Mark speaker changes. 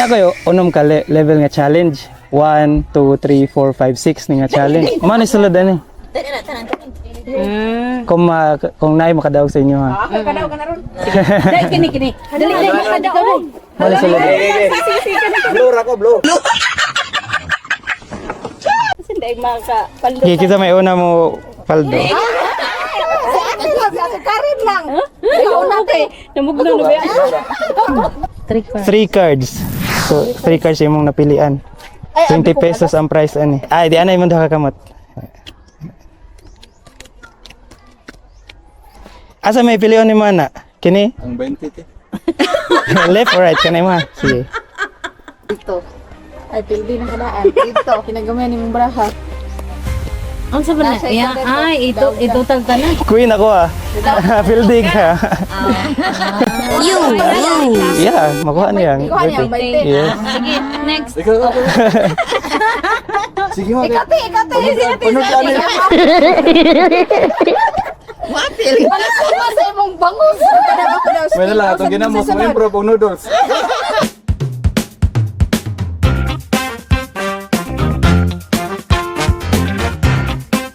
Speaker 1: Na kayo, unom ka level nga challenge. 1, 2, 3, 4, 5, 6 ni nga challenge. Mano sulod ani? Kung naay makadaog sa inyo ha.
Speaker 2: Kadaog ka na ron. Dai kini. Dali makadaog.
Speaker 1: Mano sulod.
Speaker 3: Blue ako, blue.
Speaker 2: Dai maka paldo.
Speaker 1: Kita may una mo paldo.
Speaker 2: Karin lang. Ayaw natin. Namugno na ba?
Speaker 1: 3 cards. So, 3 cards yung mong napilian. 20 pesos ang price ani. Ay, di anay mo daw kakamot. Asa may pilion ni mo na? Kini?
Speaker 3: Ang 20 te.
Speaker 1: Left or right? Kanay mo? Sige.
Speaker 4: Ito. Ay, pildi na kadaan. Ito, kinagamihan ni mong braha.
Speaker 2: Ang sa bala? Ay, ito tagtanan.
Speaker 1: Queen ako ah. Pildi ka. Yeah, makuha niya.
Speaker 4: Ikuha niya, 20.
Speaker 1: Yes.
Speaker 2: Sige, next.
Speaker 3: Ikaw ako. Sige mo.
Speaker 4: Ikati.
Speaker 3: Punod ka na.
Speaker 4: Wala ko sa imong bangus. Kada ako daw.
Speaker 3: May na lang, itong ginamos mo yung pro noodles.